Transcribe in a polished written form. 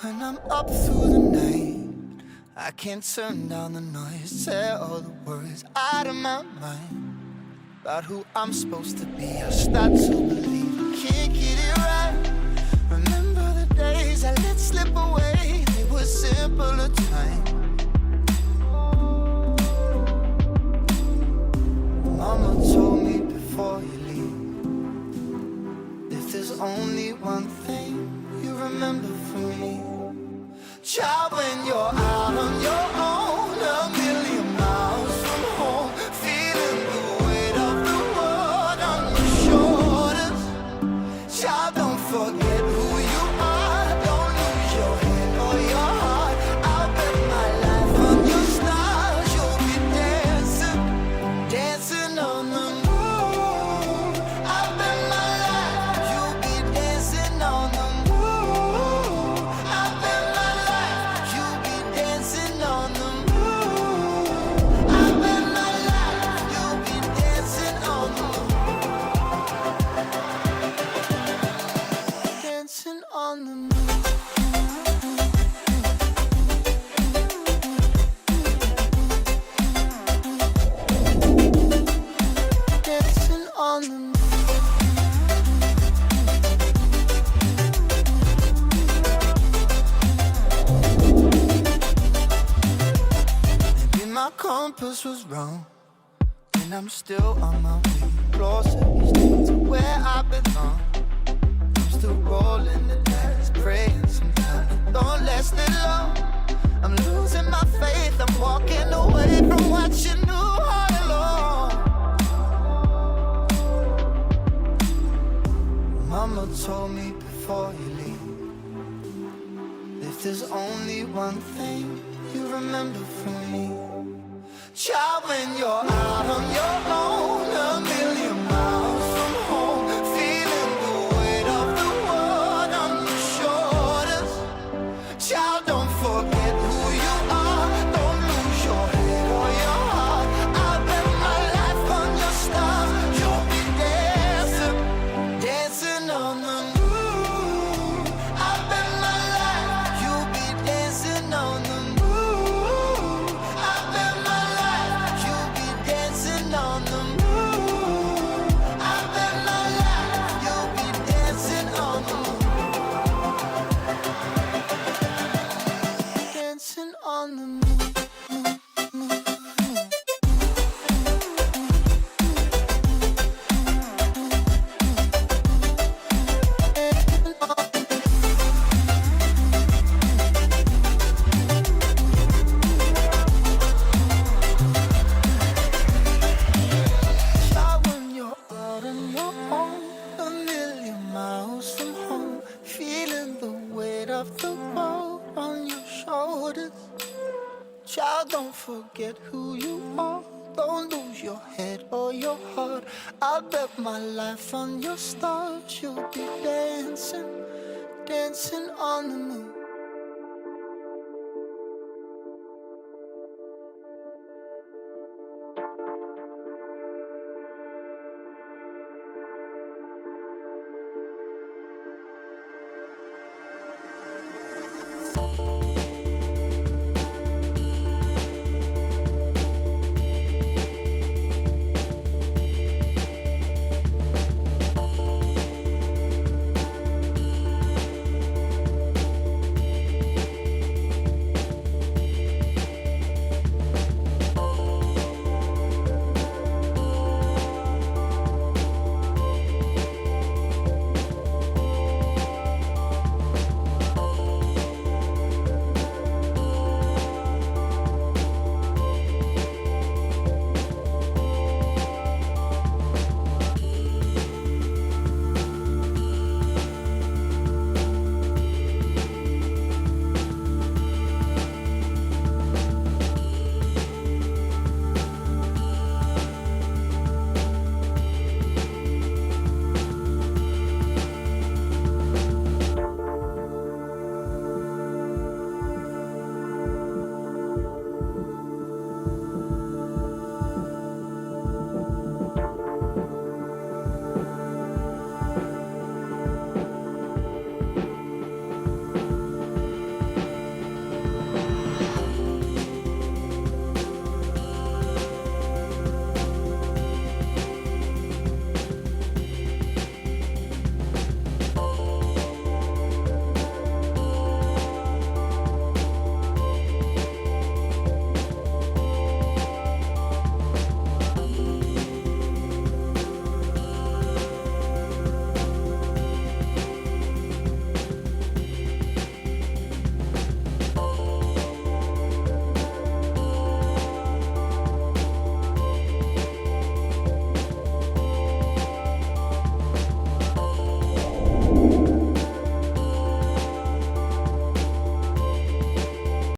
When I'm up through the night, I can't turn down the noise. Say all the words out of my mind about who I'm supposed to be. I start to believe I can't get it right. Remember the days I let slip away. They were simpler times. Mama told me before you leave, if there's only one thing you remember from me, child, when you're out on your own, a million miles from home, feeling the weight of the world on your shoulders. Child, don't forget who you are. Don't lose your head or your heart. I'll bet my life on your stars. You'll be dancing, dancing on the moon. I'll bet my life you'll be dancing on the moon. I'll bet my life you'll be dancing on the moon. I'll bet my life you'll be dancing on the moon. Dancing on the moon. Dancing on the moon. Maybe my compass was wrong, and I'm still on my way closer each day to where I belong. I'm still rolling the dice, praying sometimes don't last it long. I'm losing my faith, I'm walking away from what you knew all along. Mama told me before you leave, if there's only one thing you remember from me, child, when you're out on your own, a million miles from home, feeling the weight of the world on your shoulders. Child, don't forget who you are. Don't lose your head or your heart. I'll bet my life on your stars. You'll be dancing, dancing on the moon. I'll bet my life you'll be dancing on the moon. I'll bet my life you'll be dancing on the moon. I'll bet my life you'll be dancing on the moon. Dancing on the moon. Child, when you're out on your own, a million miles from home, feeling the weight of the world on your shoulders. Child, don't forget who you are. Don't lose your head or your heart. I'll bet my life on your stars. You'll be dancing, dancing on the moon.